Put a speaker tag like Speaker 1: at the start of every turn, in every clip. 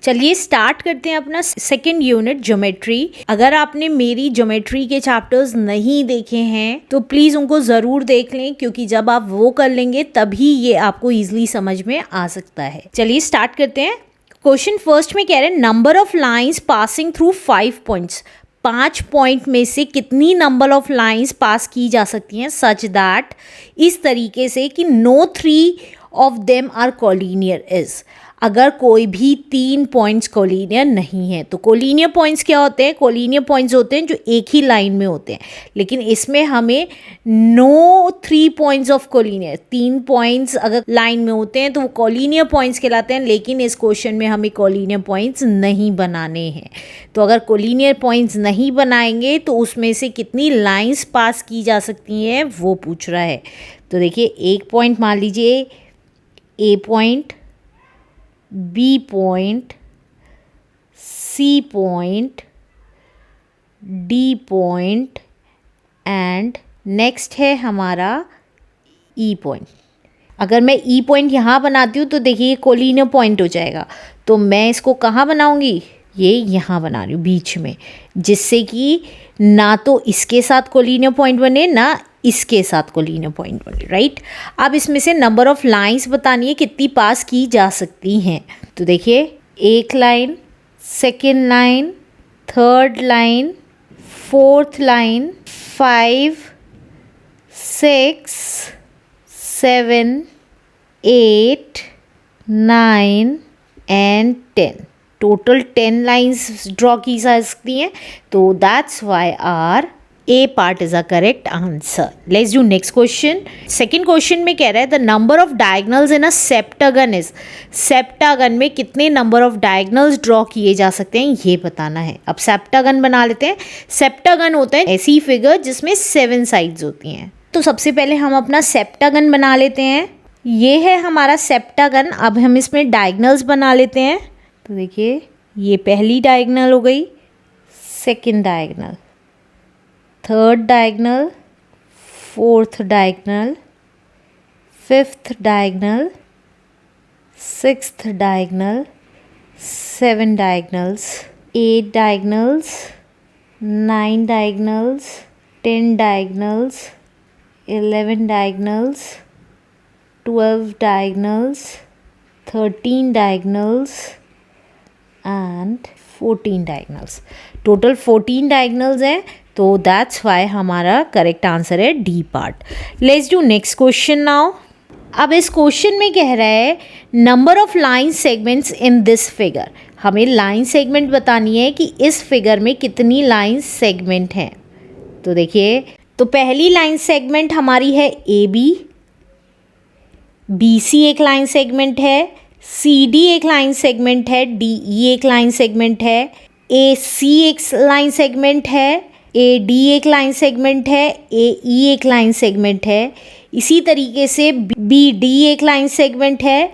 Speaker 1: चलिए स्टार्ट करते हैं अपना सेकेंड यूनिट ज्योमेट्री। अगर आपने मेरी ज्योमेट्री के चैप्टर्स नहीं देखे हैं तो प्लीज़ उनको ज़रूर देख लें, क्योंकि जब आप वो कर लेंगे तभी ये आपको ईजिली समझ में आ सकता है। चलिए स्टार्ट करते हैं। क्वेश्चन फर्स्ट में कह रहे हैं number of lines passing through 5 points. 5 point में से कितनी नंबर ऑफ लाइंस पास की जा सकती हैं सच दैट, इस तरीके से कि no 3 of them are collinear is. अगर कोई भी 3 पॉइंट्स कोलिनियर नहीं है तो कोलिनियर पॉइंट्स क्या होते हैं? कोलिनियर पॉइंट्स होते हैं जो एक ही लाइन में होते हैं, लेकिन इसमें हमें no 3 points of collinear, 3 points अगर लाइन में होते हैं तो वो कोलिनियर पॉइंट्स कहलाते हैं, लेकिन इस क्वेश्चन में हमें कोलिनियर पॉइंट्स नहीं बनाने हैं। तो अगर कोलिनियर पॉइंट्स नहीं बनाएंगे तो उसमें से कितनी लाइंस पास की जा सकती हैं वो पूछ रहा है। तो देखिए, एक पॉइंट मान लीजिए A point, B point, C point, D point and next है हमारा ई पॉइंट। अगर मैं ई पॉइंट यहाँ बनाती हूँ तो देखिए ये कोलिनियर पॉइंट हो जाएगा, तो मैं इसको कहाँ बनाऊँगी? ये यहाँ बना रही हूँ बीच में, जिससे कि ना तो इसके साथ कोलिनियर पॉइंट बने ना इसके साथ कोलिनियर पॉइंट बने, राइट। अब इसमें से नंबर ऑफ लाइंस बतानी है कितनी पास की जा सकती हैं। तो देखिए, एक line, second line, third line, fourth line, 5, 6, 7, 8, 9 and 10। Total 10 lines draw की जा सकती हैं। तो that's why our A part is a correct answer. Let's do next question. Second question में कह रहा है the number of diagonals in a septagon is. Septagon में कितने नंबर ऑफ डायगनल्स ड्रॉ किए जा सकते हैं ये बताना है। अब सेप्टागन बना लेते हैं। सेप्टागन होता है ऐसी फिगर जिसमें 7 साइड्स होती हैं। तो सबसे पहले हम अपना सेप्टागन बना लेते हैं। ये है हमारा सेप्टागन। अब हम इसमें डायगनल्स बना लेते हैं। तो देखिए, ये पहली डायगनल हो गई, second diagonal, third diagonal, fourth diagonal, fifth diagonal, sixth diagonal, 7 diagonals, 8 diagonals, 9 diagonals, 10 diagonals, 11 diagonals, 12 diagonals, 13 diagonals and 14 diagonals. Total 14 diagonals हैं, तो दैट्स वाई हमारा करेक्ट आंसर है D part. Let's do next question now. अब इस question में कह रहा है number of line segments in this figure. हमें लाइन सेगमेंट बतानी है कि इस फिगर में कितनी लाइन सेगमेंट हैं। तो देखिए, तो पहली लाइन सेगमेंट हमारी है ए बी, बी सी एक लाइन सेगमेंट है, सी डी एक लाइन सेगमेंट है, डी ई एक लाइन सेगमेंट है, ए सी एक लाइन सेगमेंट है, ए डी एक लाइन सेगमेंट है, ए ई एक लाइन सेगमेंट है। इसी तरीके से बी डी एक लाइन सेगमेंट है,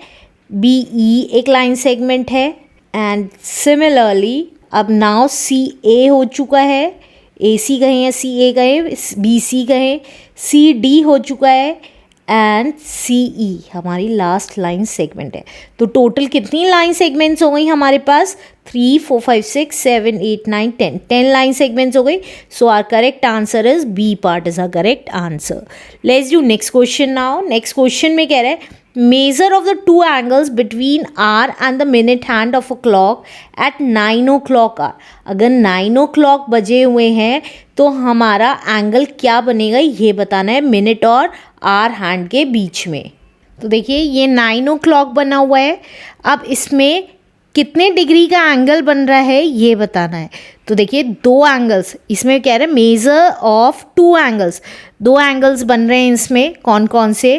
Speaker 1: बी ई एक लाइन सेगमेंट है एंड सिमिलरली अब नाउ सी ए हो चुका है, ए सी कहें या सी ए कहें, बी सी कहें, सी डी हो चुका है एंड सी ई हमारी लास्ट लाइन सेगमेंट है। तो टोटल कितनी लाइन सेगमेंट्स हो गई हमारे पास? 3, 4, 5, 6, 7, 8, 9, 10। 10 लाइन सेगमेंट्स हो गई। So our correct answer is B part is a correct answer. Let's do next question now. Next question में कह रहे हैं measure of the 2 angles between hour and the minute hand of a clock at 9 o'clock are. अगर 9 o'clock बजे हुए हैं तो हमारा एंगल क्या बनेगा ये बताना है मिनट और आर हैंड के बीच में। तो देखिए, ये 9 o'clock बना हुआ है। अब इसमें कितने डिग्री का एंगल बन रहा है ये बताना है। तो देखिए, 2 एंगल्स इसमें कह रहे हैं मेजर ऑफ 2 एंगल्स। 2 एंगल्स बन रहे हैं इसमें। कौन कौन से?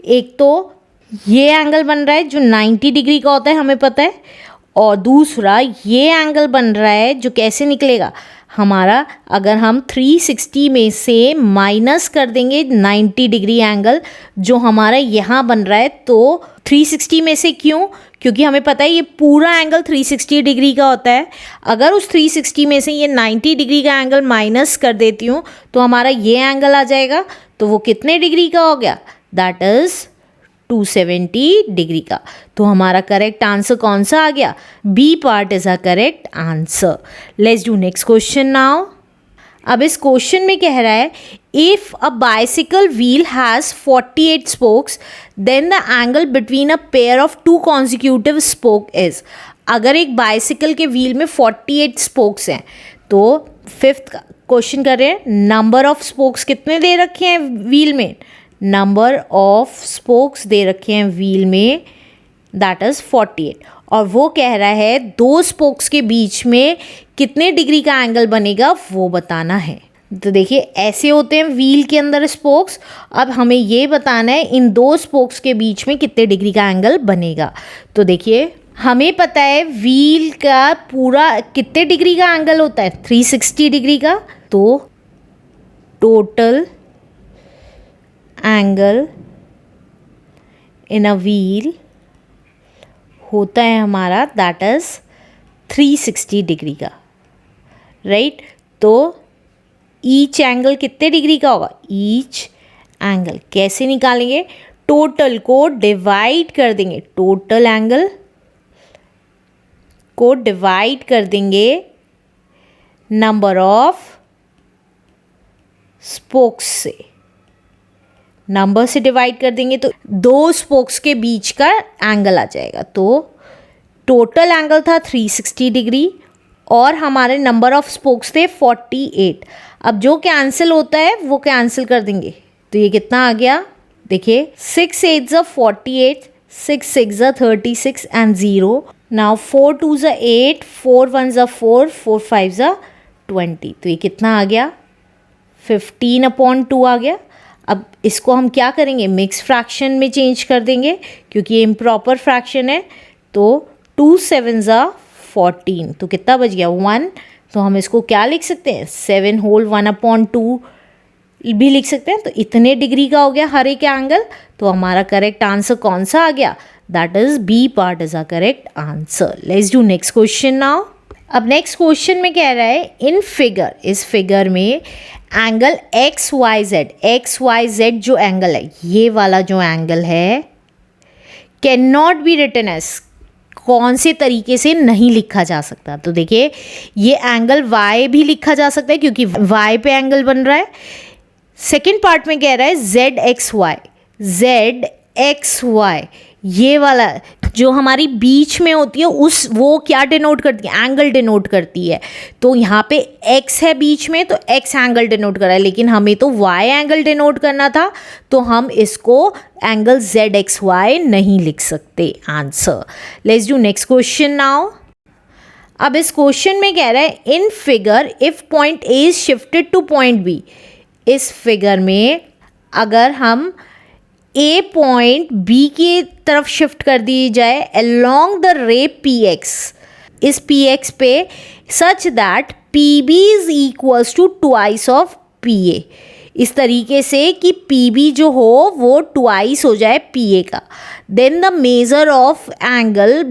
Speaker 1: एक तो ये एंगल बन रहा है जो 90 डिग्री का होता है, हमें पता है, और दूसरा ये एंगल बन रहा है जो कैसे निकलेगा हमारा, अगर हम 360 में से माइनस कर देंगे 90 डिग्री एंगल जो हमारा यहाँ बन रहा है। तो 360 में से क्यों? क्योंकि हमें पता है ये पूरा एंगल 360 डिग्री का होता है। अगर उस 360 में से ये 90 डिग्री का एंगल माइनस कर देती हूँ तो हमारा ये एंगल आ जाएगा। तो वो कितने डिग्री का हो गया? दैट इज़ 270 डिग्री का। तो हमारा करेक्ट आंसर कौन सा आ गया? B part is a correct answer. Let's do next question now. अब इस क्वेश्चन में कह रहा है if a bicycle wheel has 48 spokes then the angle between a pair of two consecutive spoke is. अगर एक बाइसिकल के व्हील में 48 स्पोक्स हैं तो फिफ्थ क्वेश्चन कर रहे हैं नंबर ऑफ स्पोक्स कितने दे रखे हैं व्हील में? नंबर ऑफ स्पोक्स दे रखे हैं व्हील में दैट इज़ 48 और वो कह रहा है दो स्पोक्स के बीच में कितने डिग्री का एंगल बनेगा वो बताना है। तो देखिए ऐसे होते हैं व्हील के अंदर स्पोक्स। अब हमें ये बताना है इन दो स्पोक्स के बीच में कितने डिग्री का एंगल बनेगा। तो देखिए हमें पता है व्हील का पूरा कितने डिग्री का एंगल होता है? 360 डिग्री का। तो total angle in a wheel होता है हमारा दैट इज़ 360 डिग्री का, राइट। तो ईच एंगल कितने डिग्री का होगा? ईच एंगल कैसे निकालेंगे? टोटल को डिवाइड कर देंगे, टोटल एंगल को डिवाइड कर देंगे नंबर ऑफ स्पोक्स से, नंबर से डिवाइड कर देंगे तो दो स्पोक्स के बीच का एंगल आ जाएगा। तो टोटल एंगल था 360 डिग्री और हमारे नंबर ऑफ स्पोक्स थे 48। अब जो कैंसिल होता है वो कैंसिल कर देंगे तो ये कितना आ गया? देखिए 6 8 48, 6 6 36 एंड 0। नाउ 4 2 8, 4 1 4, 4 5 20। तो ये कितना आ गया? 15/2 आ गया। अब इसको हम क्या करेंगे? मिक्स फ्रैक्शन में चेंज कर देंगे क्योंकि ये इम्प्रॉपर फ्रैक्शन है। तो 2 7 14। तो कितना बच गया? 1। तो हम इसको क्या लिख सकते हैं? 7 होल 1/2 भी लिख सकते हैं। तो इतने डिग्री का हो गया हर एक एंगल। तो हमारा करेक्ट आंसर कौन सा आ गया? That is B part is a correct answer. Let's do next question now. अब नेक्स्ट क्वेश्चन में कह रहा है इन फिगर, इस फिगर में एंगल एक्स वाई जेड जो एंगल है, ये वाला जो एंगल है can not be written as, कौन से तरीके से नहीं लिखा जा सकता। तो देखिए ये एंगल y भी लिखा जा सकता है क्योंकि y पे एंगल बन रहा है। सेकेंड पार्ट में कह रहा है जेड एक्स वाई, ये वाला जो हमारी बीच में होती है उस वो क्या डिनोट करती है? एंगल डिनोट करती है। तो यहाँ पे x है बीच में तो x एंगल डिनोट कर रहा है, लेकिन हमें तो y एंगल डिनोट करना था तो हम इसको एंगल ZXY नहीं लिख सकते। Answer. Let's do next question now. अब इस क्वेश्चन में कह रहा है in figure if point A is shifted two point B। इस फिगर में अगर हम A पॉइंट B की तरफ शिफ्ट कर दी जाए अलोंग द रे PX, इस PX पे such that PB is equals to twice of PA, इस तरीके से कि PB जो हो वो ट्वाइस हो जाए PA का। Then the measure of angle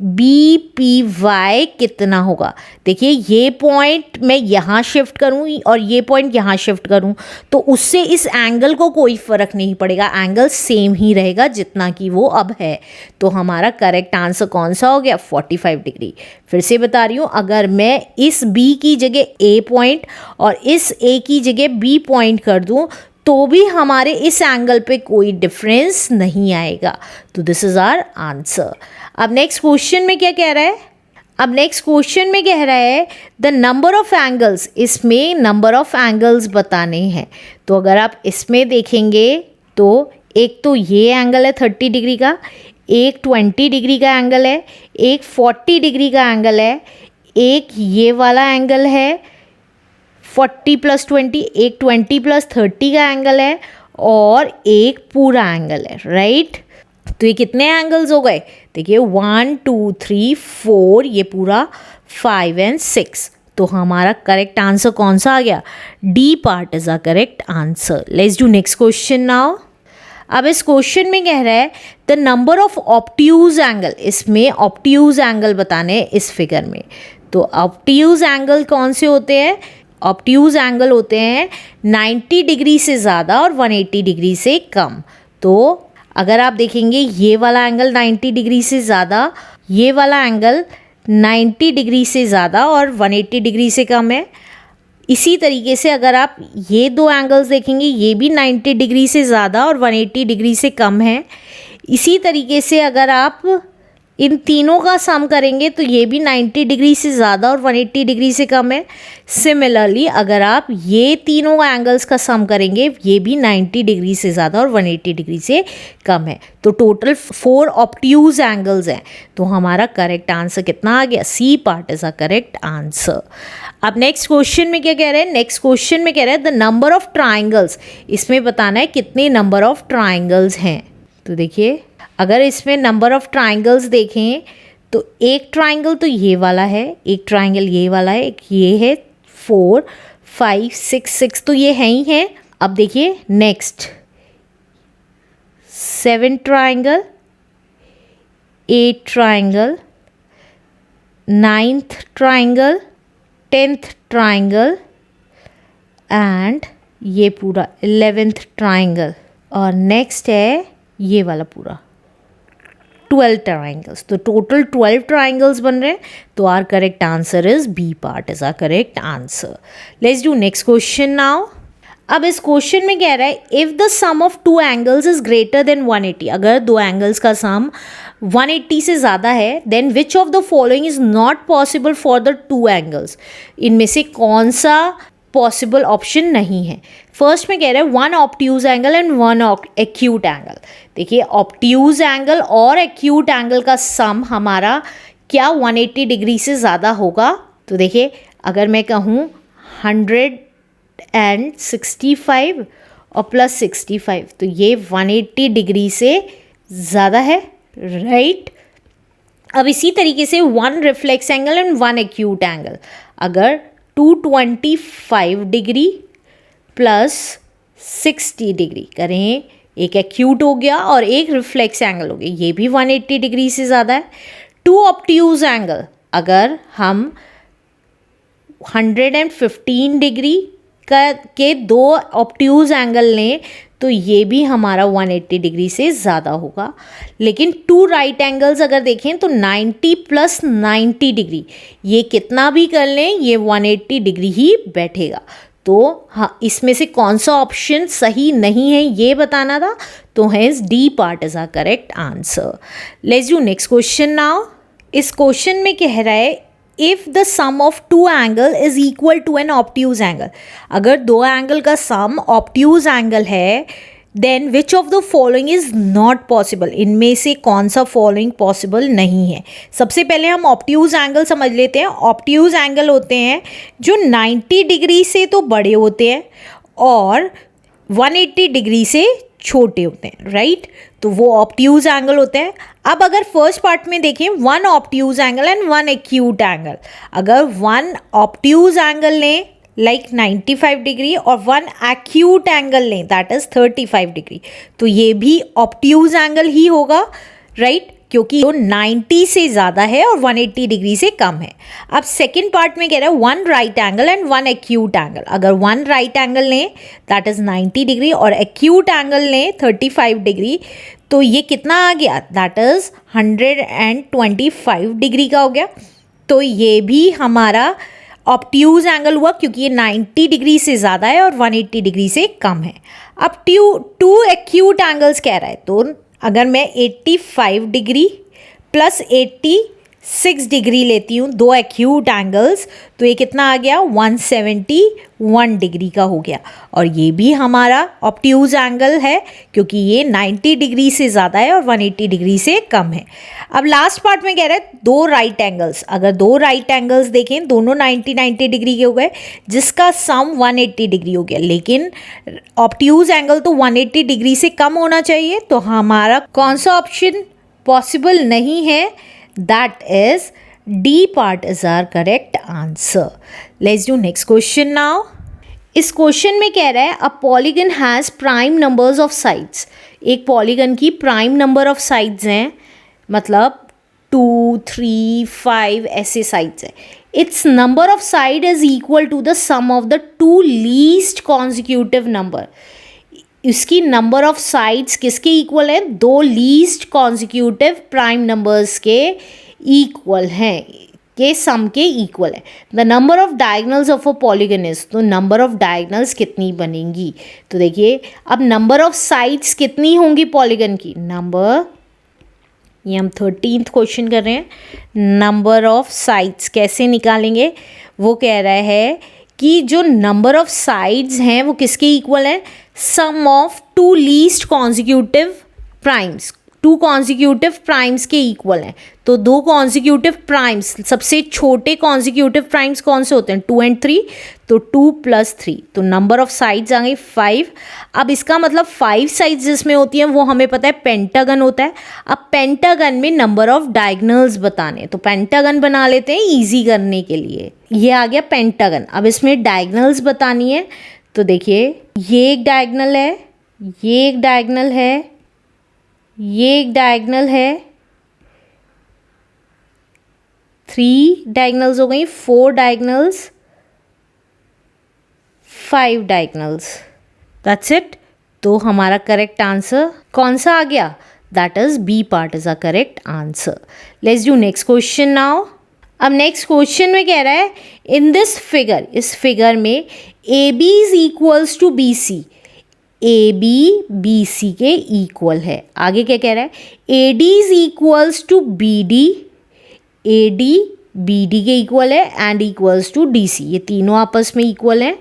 Speaker 1: BPY कितना होगा? देखिए ये पॉइंट मैं यहाँ शिफ्ट करूँ और ये पॉइंट यहाँ शिफ्ट करूँ तो उससे इस एंगल को कोई फ़र्क नहीं पड़ेगा, एंगल सेम ही रहेगा जितना कि वो अब है। तो हमारा करेक्ट आंसर कौन सा हो गया? 45 डिग्री। फिर से बता रही हूँ, अगर मैं इस B की जगह A पॉइंट और इस A की जगह B पॉइंट कर दूँ तो भी हमारे इस एंगल पे कोई डिफरेंस नहीं आएगा। तो दिस इज़ आवर आंसर। अब नेक्स्ट क्वेश्चन में क्या कह रहा है? अब नेक्स्ट क्वेश्चन में कह रहा है द नंबर ऑफ एंगल्स, इसमें नंबर ऑफ एंगल्स बताने हैं। तो अगर आप इसमें देखेंगे तो एक तो ये एंगल है 30 डिग्री का, एक 20 डिग्री का एंगल है, एक 40 डिग्री का एंगल है, एक ये वाला एंगल है 40 + 20, एक 20 + 30 का एंगल है और एक पूरा एंगल है, राइट। तो ये कितने एंगल्स हो गए? देखिए 1 2 3 4, ये पूरा 5 और 6। तो हमारा करेक्ट आंसर कौन सा आ गया? D part is a correct answer. Let's do next question now. अब इस क्वेश्चन में कह रहा है the number of obtuse angle, इसमें ऑब्ट्यूज एंगल बताने हैं इस फिगर में। तो ऑब्ट्यूज एंगल कौन से होते हैं? ऑब्ट्यूज एंगल होते हैं 90 डिग्री से ज़्यादा और 180 डिग्री से कम। तो अगर आप देखेंगे ये वाला एंगल 90 डिग्री से ज़्यादा, ये वाला एंगल 90 डिग्री से ज़्यादा और 180 डिग्री से कम है। इसी तरीके से अगर आप ये दो एंगल्स देखेंगे, ये भी 90 डिग्री से ज़्यादा और 180 डिग्री से कम है। इसी तरीके से अगर आप इन तीनों का सम करेंगे तो ये भी 90 डिग्री से ज़्यादा और 180 डिग्री से कम है। सिमिलरली अगर आप ये तीनों एंगल्स का सम करेंगे, ये भी 90 डिग्री से ज़्यादा और 180 डिग्री से कम है। तो टोटल 4 ऑब्ट्यूज एंगल्स हैं। तो हमारा करेक्ट आंसर कितना आ गया? C part is a correct answer. अब नेक्स्ट क्वेश्चन में क्या कह रहे हैं? नेक्स्ट क्वेश्चन में कह रहे हैं द नंबर ऑफ ट्राइंगल्स। इसमें बताना है कितने नंबर ऑफ ट्राइंगल्स हैं। तो देखिए, अगर इसमें नंबर ऑफ ट्राइंगल्स देखें तो एक ट्राइंगल तो ये वाला है, एक ट्राइंगल ये वाला है, एक ये है, 4 5 6 तो ये है ही हैं। अब देखिए next 7 triangle, 8 triangle, 9th triangle, 10th triangle and ये पूरा 11th ट्राइंगल, और नेक्स्ट है ये वाला पूरा 12 ट्राइंगल्स। तो टोटल 12 ट्राइंगल्स बन रहे हैं। तो our correct answer is B part is our correct answer. Let's do next question now. अब इस क्वेश्चन में कह रहा है if the some of two angles is greater than 180, अगर दो एंगल्स का सम 180 से ज़्यादा है, then which of the following is not possible for the two angles. इनमें से कौन सा पॉसिबल ऑप्शन नहीं है। फर्स्ट में कह रहे हैं 1 obtuse angle and 1 acute angle. देखिए ऑब्ट्यूज एंगल और एक्यूट एंगल का सम हमारा क्या 180 डिग्री से ज़्यादा होगा। तो देखिए अगर मैं कहूँ 165 और प्लस 65 तो ये 180 डिग्री से ज़्यादा है, राइट। अब इसी तरीके से 1 reflex angle and 1 acute angle, अगर 225 डिग्री प्लस 60 डिग्री करें, एक एक्यूट हो गया और एक रिफ्लेक्स एंगल हो गया, ये भी 180 डिग्री से ज़्यादा है। 2 ऑब्ट्यूज एंगल, अगर हम 115 डिग्री के 2 ऑब्ट्यूज एंगल लें तो ये भी हमारा 180 डिग्री से ज़्यादा होगा। लेकिन 2 राइट एंगल्स अगर देखें तो 90 प्लस 90 डिग्री, ये कितना भी कर लें ये 180 डिग्री ही बैठेगा। तो हाँ, इसमें से कौन सा ऑप्शन सही नहीं है ये बताना था। तो hence D part is our correct answer. Let's do next question now. इस क्वेश्चन में कह रहा है if the some of two angle is equal to an obtuse angle, अगर दो एंगल का सम ऑब्ट्यूज एंगल है, then which of the following is not possible, इनमें से कौन सा फॉलोइंग पॉसिबल नहीं है। सबसे पहले हम ऑब्ट्यूज एंगल समझ लेते हैं। ऑब्ट्यूज एंगल होते हैं जो 90 डिग्री से तो बड़े होते हैं और 180 डिग्री से छोटे होते हैं, राइट। तो वो ऑब्ट्यूज एंगल होते हैं। अब अगर फर्स्ट पार्ट में देखें 1 obtuse angle and 1 acute angle, अगर 1 ऑब्ट्यूज एंगल लें लाइक 95 डिग्री और 1 एक्यूट एंगल लें दैट इज 35 डिग्री, तो ये भी ऑब्ट्यूज एंगल ही होगा, राइट, क्योंकि वो 90 से ज़्यादा है और 180 डिग्री से कम है। अब सेकेंड पार्ट में कह रहा है 1 right angle and 1 acute angle, अगर 1 राइट एंगल लें दैट इज़ 90 डिग्री और एक्यूट एंगल लें 35 डिग्री, तो ये कितना आ गया, दैट इज़ 125 डिग्री का हो गया। तो ये भी हमारा ऑब्ट्यूज एंगल हुआ क्योंकि ये 90 डिग्री से ज़्यादा है और 180 डिग्री से कम है। अब 2 एक्यूट एंगल्स कह रहा है, तो अगर मैं 85 डिग्री प्लस 86 डिग्री लेती हूँ, 2 एक्यूट एंगल्स, तो ये कितना आ गया 171 डिग्री का हो गया। और ये भी हमारा ऑब्ट्यूज एंगल है क्योंकि ये 90 डिग्री से ज़्यादा है और 180 डिग्री से कम है। अब लास्ट पार्ट में कह रहे हैं 2 राइट एंगल्स, अगर 2 राइट एंगल्स देखें दोनों 90 डिग्री के हो गए जिसका सम 180 डिग्री हो गया, लेकिन ऑब्ट्यूज एंगल तो 180 डिग्री से कम होना चाहिए। तो हमारा कौन सा ऑप्शन पॉसिबल नहीं है, that is D part is our correct answer. Let's do next question now. इस क्वेश्चन में कह रहा है a polygon has prime numbers of sides, एक पॉलीगन की प्राइम नंबर ऑफ साइड्स हैं, मतलब 2 3 5 ऐसे साइड्स हैं। Its number of side is equal to the सम ऑफ द 2 लीस्ट कॉन्जिक्यूटिव नंबर। इसकी नंबर ऑफ साइड्स किसके इक्वल है, दो लीस्ट कॉन्जिक्यूटिव प्राइम नंबर्स के इक्वल हैं, के सम के इक्वल है। The number of diagonals of a polygon is, तो नंबर ऑफ डायगनल्स कितनी बनेंगी, तो देखिए अब नंबर ऑफ साइड्स कितनी होंगी पॉलीगन की, नंबर, ये हम 13th क्वेश्चन कर रहे हैं, नंबर ऑफ साइड्स कैसे निकालेंगे, वो कह रहा है कि जो नंबर ऑफ साइड्स हैं वो किसके इक्वल है, sum of two least consecutive primes, two consecutive primes के इक्वल हैं। तो दो कॉन्जिक्यूटिव प्राइम्स, सबसे छोटे कॉन्जिक्यूटिव प्राइम्स कौन से होते हैं, 2 और 3, तो 2 + 3, तो नंबर ऑफ साइड्स आ गई 5। अब इसका मतलब 5 साइड्स जिसमें होती हैं वो हमें पता है पेंटागन होता है। अब पेंटागन में नंबर ऑफ डायगनल्स बताने, तो पेंटागन बना लेते हैं ईजी करने के लिए, ये आ गया पेंटागन। अब इसमें डायगनल्स बतानी है, तो देखिए ये एक डायगनल है, ये एक डायगनल है, ये एक डायगनल है, 3 डायगनल्स हो गई, 4 डायगनल्स, 5 डायगनल्स, दैट्स इट। तो हमारा करेक्ट आंसर कौन सा आ गया, that is B part is a correct answer. Let's do next question now. अब नेक्स्ट क्वेश्चन में कह रहा है इन दिस फिगर, इस फिगर में A B is equals to B C, A B B C के इक्वल है। आगे क्या कह रहा है, A D is equals to B D, A D B D के इक्वल है and equals to D C, ये तीनों आपस में इक्वल हैं।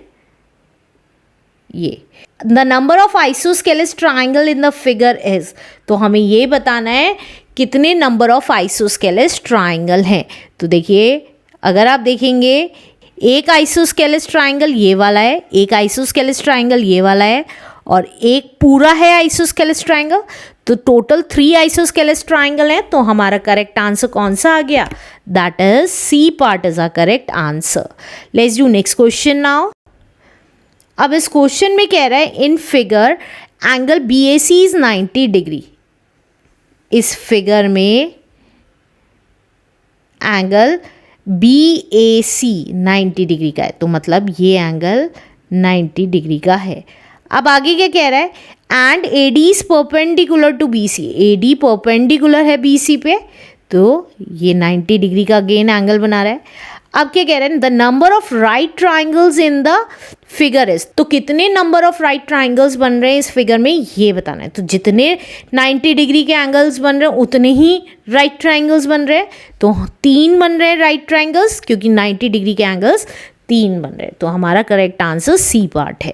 Speaker 1: ये the number of isosceles triangle in the figure is, तो हमें ये बताना है कितने नंबर ऑफ आइसोस्केलेस ट्राइंगल हैं। तो देखिए अगर आप देखेंगे एक आइसोस्केलेस ट्राइंगल ये वाला है, एक आइसोस्केलेस ट्राइंगल ये वाला है, और एक पूरा है आइसोस्केलेस ट्राइंगल, तो टोटल 3 आइसोस्केलेस ट्राइंगल हैं। तो हमारा करेक्ट आंसर कौन सा आ गया, that is C part is a correct answer. Let's do next question now. अब इस क्वेश्चन में कह रहा है in figure angle B A C is 90 degree, इस फिगर में angle B A C 90 degree का है, तो मतलब ये एंगल 90 डिग्री का है। अब आगे क्या कह रहा है, and A D is perpendicular to B C, A D perpendicular है बी सी पे, तो ये 90 डिग्री का अगेन एंगल बना रहा है। अब क्या कह रहे हैं, the number of right triangles in the figure is, तो कितने नंबर ऑफ राइट ट्राइंगल्स बन रहे हैं इस फिगर में ये बताना है। तो जितने 90 डिग्री के एंगल्स बन रहे हैं उतने ही राइट ट्राइंगल्स बन रहे हैं, तो 3 बन रहे हैं राइट ट्राइंगल्स, क्योंकि 90 डिग्री के एंगल्स 3 बन रहे हैं। तो हमारा करेक्ट आंसर सी पार्ट है।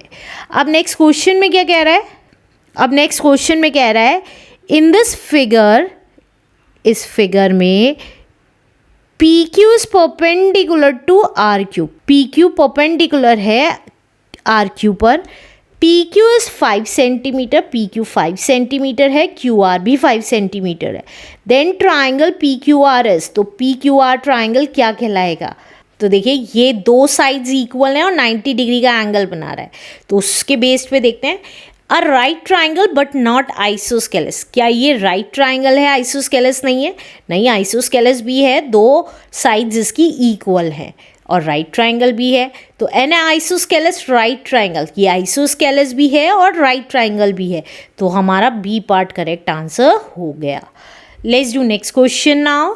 Speaker 1: अब नेक्स्ट क्वेश्चन में क्या कह रहा है, अब नेक्स्ट क्वेश्चन में कह रहा है इन दिस फिगर, इस फिगर में P Q is perpendicular to R Q, P Q perpendicular है आर क्यू पर, P Q is 5 centimetre, P Q 5 centimetre है, क्यू आर भी 5 सेंटीमीटर है। Then triangle P Q R is, तो P Q R triangle क्या कहलाएगा, तो देखिए ये दो साइड्स इक्वल हैं और 90 डिग्री का एंगल बना रहा है, तो उसके बेस पे देखते हैं। A right triangle but not isosceles, क्या ये राइट ट्राइंगल है आइसोस्केलेस नहीं है, नहीं आइसोस्केलेस भी है, दो साइड्स इसकी इक्वल है, और राइट ट्राइंगल भी है, तो एन आइसोस्केलेस राइट ट्राइंगल, ये आइसोस्केलेस भी है और राइट ट्राइंगल भी है, तो हमारा बी पार्ट करेक्ट आंसर हो गया। Let's do next question now.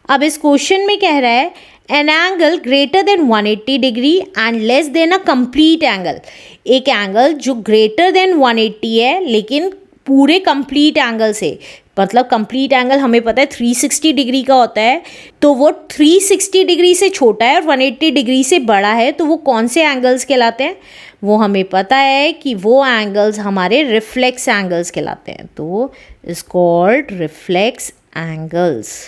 Speaker 1: अब इस क्वेश्चन में कह रहा है an angle greater than 180 degree and less than a complete angle, एक एंगल जो ग्रेटर देन 180 है लेकिन पूरे कंप्लीट एंगल से, मतलब कंप्लीट एंगल हमें पता है 360 डिग्री का होता है, तो वो 360 डिग्री से छोटा है और 180 डिग्री से बड़ा है, तो वो कौन से एंगल्स कहलाते हैं, वो हमें पता है कि वो एंगल्स हमारे रिफ्लेक्स एंगल्स कहलाते हैं, तो इज कॉल्ड रिफ्लेक्स एंगल्स।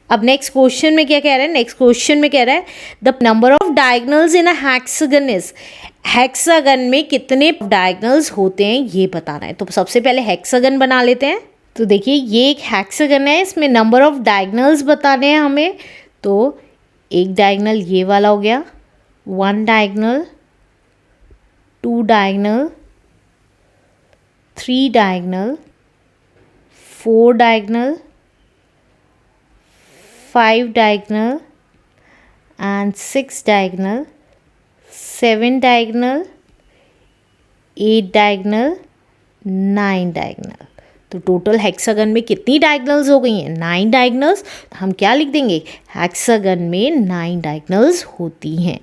Speaker 1: अब नेक्स्ट क्वेश्चन में क्या कह रहा है, नेक्स्ट क्वेश्चन में कह रहा है the number of diagonals in a hexagon is, hexagon में कितने डायगनल्स होते हैं ये बताना है। तो सबसे पहले हेक्सागन बना लेते हैं। तो देखिए ये एक हेक्सागन है, इसमें नंबर ऑफ डायगनल्स बताने हैं हमें, तो एक डायगनल ये वाला हो गया, 1 diagonal, 2 diagonal, 3 diagonal, 4 diagonal, 5 diagonal and 6 diagonal, 7 diagonal, 8 diagonal, 9 diagonal. तो टोटल हेक्सागन में कितनी डायगोनल्स हो गई हैं? 9 डायगोनल्स। हम क्या लिख देंगे? हेक्सागन में 9 डायगोनल्स होती हैं।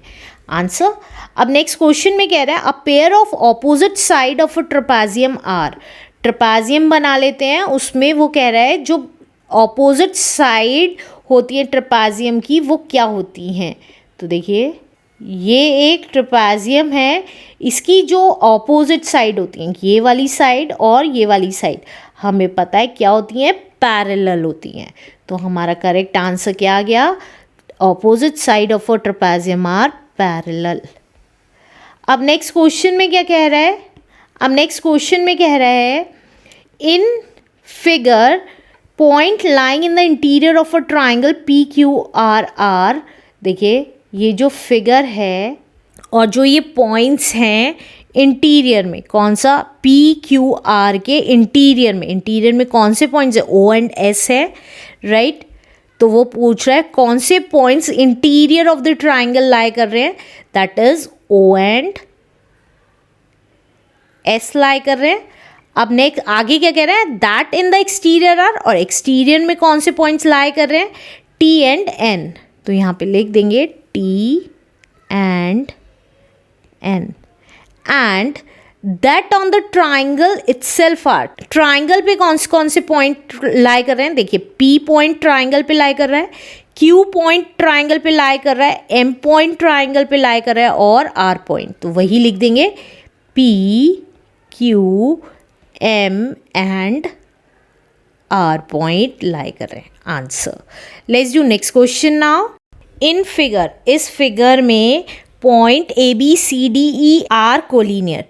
Speaker 1: आंसर। अब नेक्स्ट क्वेश्चन में कह रहा है a pair of opposite side of a trapezium are. Trapezium बना लेते हैं, उसमें वो कह रहा है जो ऑपोजिट साइड होती है ट्रेपेजियम की वो क्या होती हैं? तो देखिए ये एक ट्रेपेजियम है, इसकी जो ऑपोजिट साइड होती हैं, ये वाली साइड और ये वाली साइड, हमें पता है क्या होती हैं? पैरेलल होती हैं। तो हमारा करेक्ट आंसर क्या आ गया? Opposite side of a trapezium are parallel. अब नेक्स्ट क्वेश्चन में क्या कह रहा है? अब नेक्स्ट क्वेश्चन में कह रहा है in figure point lying in the interior of a triangle P Q R are. देखिए ये जो फिगर है और जो ये पॉइंट्स हैं इंटीरियर में, कौन सा? पी क्यू आर के इंटीरियर में कौन से पॉइंट्स है? ओ एंड एस है, राइट? तो वो पूछ रहा है कौन से points interior of the triangle lie कर रहे हैं? That is O and S lie कर रहे हैं। अब नेक्स्ट आगे क्या कह रहा है? That in the exterior are, और एक्सटीरियर में कौन से पॉइंट्स लाई कर रहे हैं? T and N. तो यहाँ पे लिख देंगे T and N. And that on the triangle itself are. Triangle पे कौन से पॉइंट लाई कर रहे हैं? देखिए पी पॉइंट ट्राइंगल पे लाई कर रहा है, क्यू पॉइंट ट्राइंगल पे लाई कर रहा है, एम पॉइंट ट्राइंगल पे लाई कर रहा है और आर पॉइंट। तो वही लिख देंगे P Q M and R point lie कर रहे हैं। Answer. Let's do next question now. In figure, इस फिगर में point A B C D E are collinear.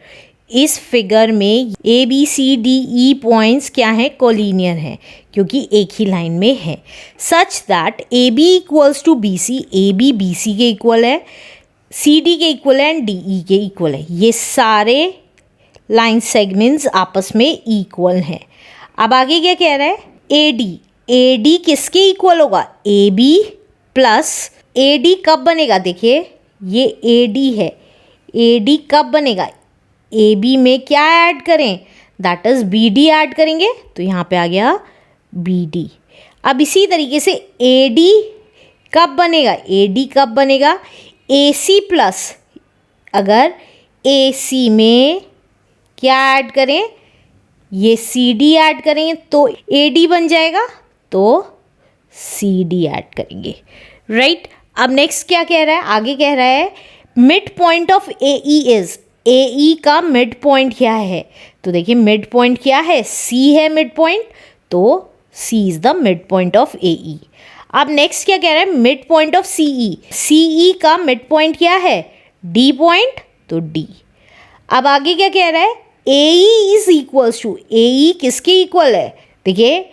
Speaker 1: इस फिगर में A B C D E points क्या हैं? Collinear हैं, क्योंकि एक ही लाइन में है। Such that A B equals to B C, A B B C के इक्वल है, सी डी के इक्वल है एंड डी ई के इक्वल है। ये सारे लाइन सेगमेंट्स आपस में इक्वल हैं। अब आगे क्या कह रहा है? A D. ए डी किसके इक्वल होगा? A B plus A D कब बनेगा? देखिए ये ए डी है, ए डी कब बनेगा? ए बी में क्या ऐड करें? That is B D add करेंगे, तो यहाँ पे आ गया बी डी। अब इसी तरीके से ए डी कब बनेगा? ए डी कब बनेगा? ए सी प्लस, अगर ए सी में क्या ऐड करें? ये सी डी ऐड करेंगे तो ए डी बन जाएगा, तो सी डी ऐड करेंगे, राइट? अब नेक्स्ट क्या कह रहा है? आगे कह रहा है mid point of A E is. A E का मिड पॉइंट क्या है? तो देखिए मिड पॉइंट क्या है? सी है मिड पॉइंट, तो C is the mid point of A E. अब नेक्स्ट क्या कह रहा है? Mid point of C E. C E का मिड पॉइंट क्या है? डी पॉइंट, तो डी। अब आगे क्या कह रहा है? A E is equals to, A E किसके इक्वल है? देखिए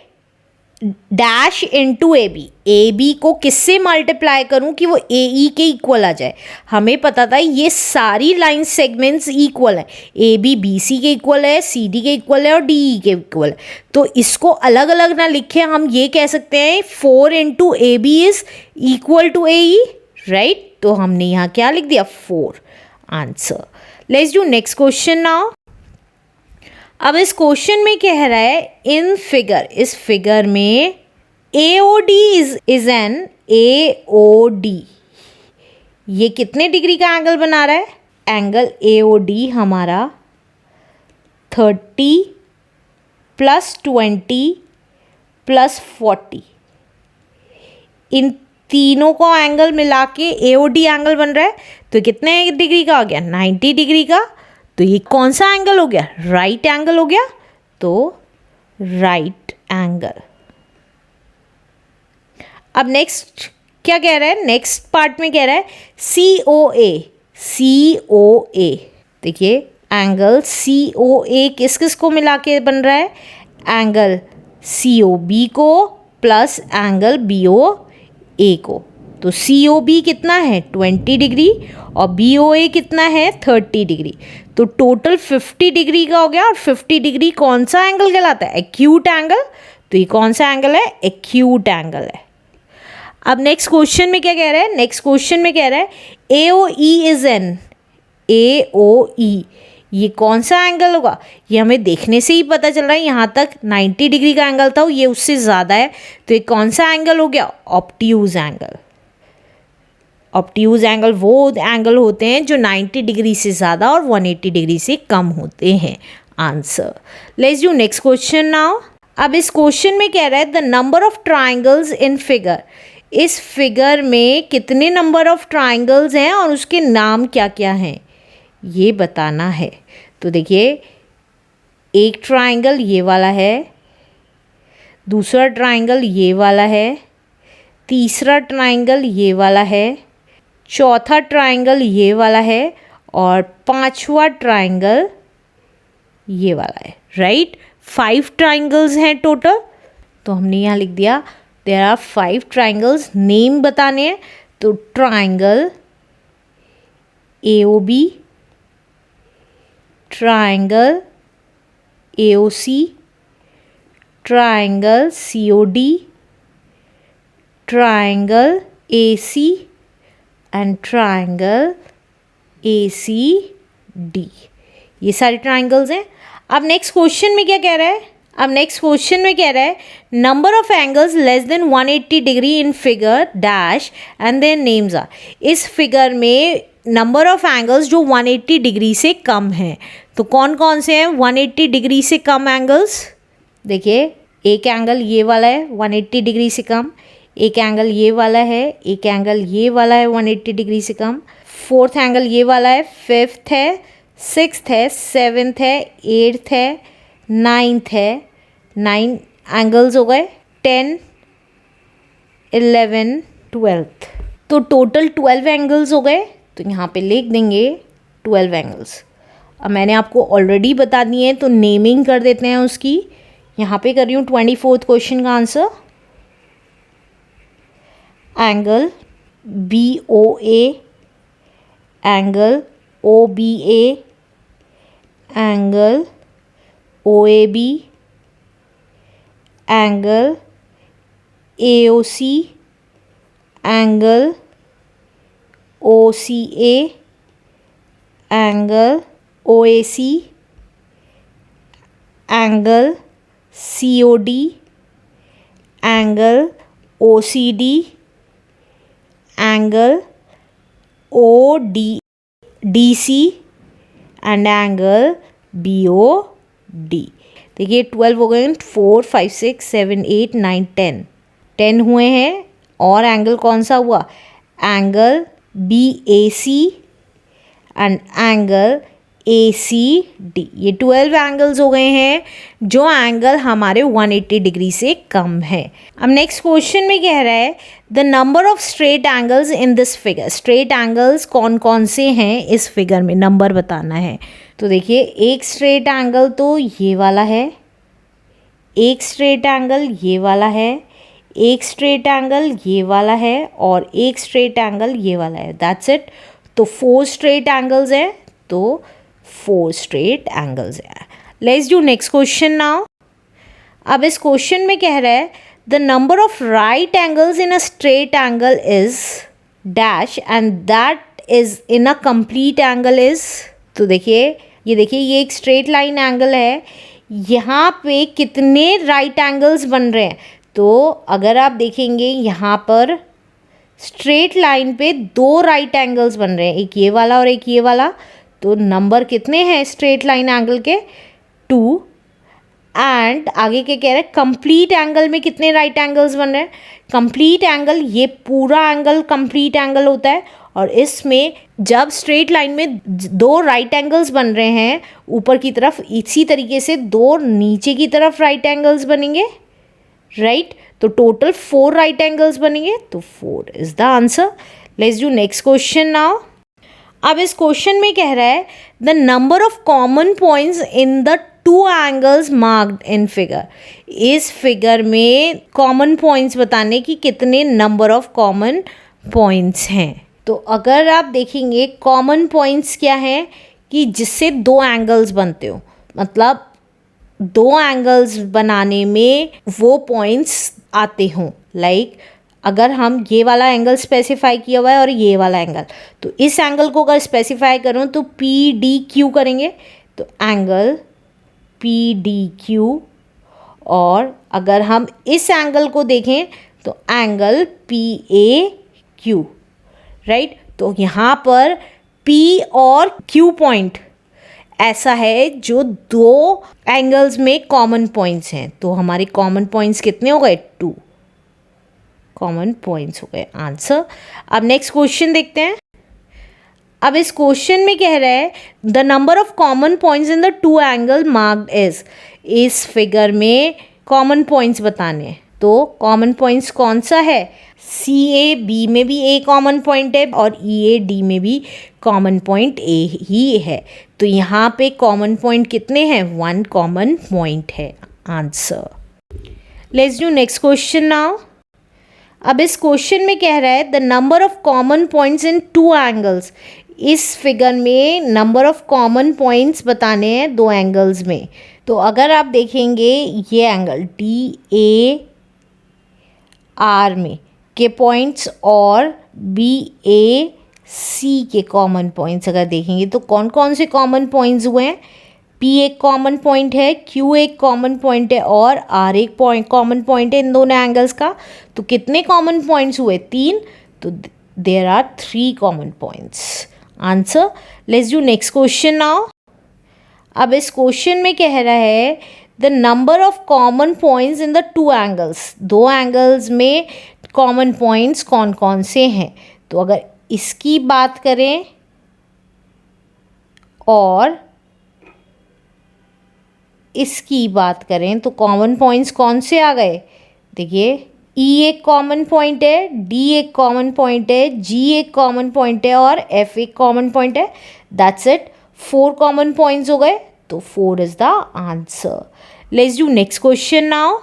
Speaker 1: dash into A B. A B को किससे मल्टीप्लाई करूं कि वो ए ई के इक्वल आ जाए? हमें पता था ये सारी लाइन सेगमेंट्स इक्वल है, ए बी बी सी के इक्वल है, सी डी के इक्वल है और डी ई के इक्वल है। तो इसको अलग अलग ना लिखे, हम ये कह सकते हैं 4 into A B is equal to A E, right? तो हमने यहाँ क्या लिख दिया? 4। Answer. Let's do next question now. अब इस क्वेश्चन में कह रहा है इन फिगर, इस फिगर में A O D is an A O D. ये कितने डिग्री का एंगल बना रहा है? एंगल ए ओ डी हमारा 30 प्लस 20 प्लस 40, इन तीनों को एंगल मिला के ए ओ डी एंगल बन रहा है। तो कितने डिग्री का हो गया? 90 डिग्री का। तो ये कौन सा एंगल हो गया? राइट एंगल हो गया, तो राइट एंगल। अब नेक्स्ट क्या कह रहा है? नेक्स्ट पार्ट में कह रहा है सी ओ ए। सी ओ ए, देखिए एंगल सी ओ ए किस किस को मिला के बन रहा है? एंगल सी ओ बी को प्लस एंगल बी ओ ए को। तो सी ओ बी कितना है? 20 डिग्री और बी ओ ए कितना है? 30 डिग्री। तो टोटल 50 डिग्री का हो गया। और 50 डिग्री कौन सा एंगल कहलाता है? Acute angle. तो ये कौन सा एंगल है? एक्यूट एंगल है। अब नेक्स्ट क्वेश्चन में क्या कह रहा है? नेक्स्ट क्वेश्चन में कह रहा है ए ओ ई इज एन, ए ओ ई, ये कौन सा एंगल होगा, ये हमें देखने से ही पता चल रहा है, यहाँ तक 90 डिग्री का एंगल था, ये उससे ज़्यादा है, तो ये कौन सा एंगल हो गया, ऑब्ट्यूज एंगल। ऑब्ट्यूज एंगल वो एंगल होते हैं जो 90 डिग्री से ज़्यादा और 180 डिग्री से कम होते हैं। Answer. Let's do next question now. अब इस क्वेश्चन में कह रहा है the number of triangles in figure. इस फिगर में कितने नंबर ऑफ ट्राइंगल्स हैं और उसके नाम क्या क्या हैं ये बताना है। तो देखिए, एक ट्राइंगल ये वाला है, दूसरा ट्राइंगल ये वाला है, तीसरा ट्राइंगल ये वाला है, चौथा ट्राइंगल ये वाला है और पांचवा ट्राइंगल ये वाला है। राइट, 5 ट्राइंगल्स हैं टोटल। तो हमने यहाँ लिख दिया देयर आर 5 ट्राइंगल्स। नेम बताने हैं, तो triangle AOB, triangle AOC, triangle COD, triangle AC and triangle ACD। ये सारे ट्राइंगल्स हैं। अब नेक्स्ट क्वेश्चन में क्या कह रहा है, अब नेक्स्ट क्वेश्चन में कह रहा है number of angles less than 180 degree in figure dash and their names are. इस फिगर में नंबर ऑफ एंगल्स जो 180 डिग्री से कम हैं, तो कौन कौन से हैं 180 डिग्री से कम एंगल्स। देखिए, एक एंगल ये वाला है 180 डिग्री से कम, एक एंगल ये वाला है, एक एंगल ये वाला है 180 डिग्री से कम, फोर्थ एंगल ये वाला है, फिफ्थ है, सिक्स्थ है, सेवन्थ है, एट्थ है, नाइन्थ है। 9 एंगल्स हो गए, 10, 11, 12। तो टोटल 12 एंगल्स हो गए। तो यहाँ पे लिख देंगे 12 एंगल्स। अब मैंने आपको ऑलरेडी बता दिए हैं, तो नेमिंग कर देते हैं उसकी। यहाँ पे कर रही हूँ 24th क्वेश्चन का answer. Angle BOA, angle OBA, angle OAB, angle AOC, angle OCA, angle OAC, angle COD, angle OCD, angle ODC and angle BOD। देखिए 12 हो गए, 4, 5, 6, 7, 8, 9, 10 हुए हैं। और एंगल कौन सा हुआ, angle BAC and angle ACD। ये 12 एंगल्स हो गए हैं जो एंगल हमारे 180 डिग्री से कम है। अब नेक्स्ट क्वेश्चन में कह रहा है the number of straight angles in this figure. Straight angles कौन कौन से हैं इस फिगर में, नंबर बताना है। तो देखिए, एक स्ट्रेट एंगल तो ये वाला है, एक स्ट्रेट एंगल ये वाला है, एक स्ट्रेट एंगल ये वाला है और एक स्ट्रेट एंगल ये वाला है। That's it. तो 4 स्ट्रेट एंगल्स हैं, तो 4 स्ट्रेट एंगल्स हैं। Let's do next question now. अब इस क्वेश्चन में कह रहा है the number of right angles in a straight angle is dash and that is in a complete angle is. तो देखिए, ये एक स्ट्रेट लाइन एंगल है, यहाँ पे कितने राइट एंगल्स बन रहे हैं। तो अगर आप देखेंगे यहाँ पर स्ट्रेट लाइन पे 2 राइट एंगल्स बन रहे हैं, एक ये वाला और एक ये वाला। तो नंबर कितने हैं स्ट्रेट लाइन एंगल के, 2। एंड आगे के कह रहे हैं कंप्लीट एंगल में कितने राइट एंगल्स बन रहे हैं। कंप्लीट एंगल, ये पूरा एंगल कंप्लीट एंगल होता है। और इसमें जब स्ट्रेट लाइन में 2 राइट एंगल्स बन रहे हैं ऊपर की तरफ, इसी तरीके से 2 नीचे की तरफ राइट एंगल्स बनेंगे। राइट, तो टोटल 4 राइट एंगल्स बनेंगे। तो 4 is the answer. Let's do next question now. अब इस क्वेश्चन में कह रहा है the number of common points in the 2 angles marked in figure. इस फिगर में कॉमन पॉइंट्स बताने की कितने नंबर ऑफ कॉमन पॉइंट्स हैं। तो अगर आप देखेंगे कॉमन पॉइंट्स क्या हैं कि जिससे 2 एंगल्स बनते हो, मतलब 2 एंगल्स बनाने में वो पॉइंट्स आते हों। लाइक अगर हम ये वाला एंगल स्पेसिफाई किया हुआ है और ये वाला एंगल, तो इस एंगल को अगर स्पेसिफाई करूँ तो PDQ करेंगे। तो एंगल PDQ, और अगर हम इस एंगल को देखें तो एंगल PAQ, राइट। तो यहाँ पर P और Q पॉइंट ऐसा है जो दो एंगल्स में कॉमन पॉइंट्स हैं। तो हमारे कॉमन पॉइंट्स कितने हो गए? 2 कॉमन पॉइंट्स हो गए। आंसर। अब नेक्स्ट क्वेश्चन देखते हैं। अब इस क्वेश्चन में कह रहा है the number of common points in the to angle marked is. इस फिगर में कॉमन पॉइंट्स बताने हैं। तो कॉमन पॉइंट्स कौन सा है? CAB में भी A कॉमन पॉइंट है और EAD में भी कॉमन पॉइंट A ही है। तो यहाँ पे कॉमन पॉइंट कितने हैं? 1 कॉमन पॉइंट है। Answer. Let's do next question now. अब इस क्वेश्चन में कह रहा है the number of common points in two angles. इस फिगर में नंबर ऑफ कॉमन पॉइंट्स बताने हैं दो एंगल्स में। तो अगर आप देखेंगे ये एंगल DAR में के पॉइंट्स और BAC के कॉमन पॉइंट्स अगर देखेंगे तो कौन कौन से कॉमन पॉइंट्स हुए हैं? P एक कॉमन पॉइंट है, Q एक कॉमन पॉइंट है और R एक कॉमन पॉइंट है इन दोनों एंगल्स का। तो कितने कॉमन पॉइंट्स हुए? 3। तो there are 3 common points. Answer. Let's do next question now. अब इस क्वेश्चन में कह रहा है the number of common points in the two angles. दो एंगल्स में कॉमन पॉइंट्स कौन कौन से हैं? तो अगर इसकी बात करें और इसकी बात करें तो कॉमन पॉइंट्स कौन से आ गए? देखिए E एक कॉमन पॉइंट है, D एक कॉमन पॉइंट है, G एक कॉमन पॉइंट है और F एक कॉमन पॉइंट है। That's it. 4 कॉमन पॉइंट्स हो गए। तो 4 is the answer. Let's do next question now.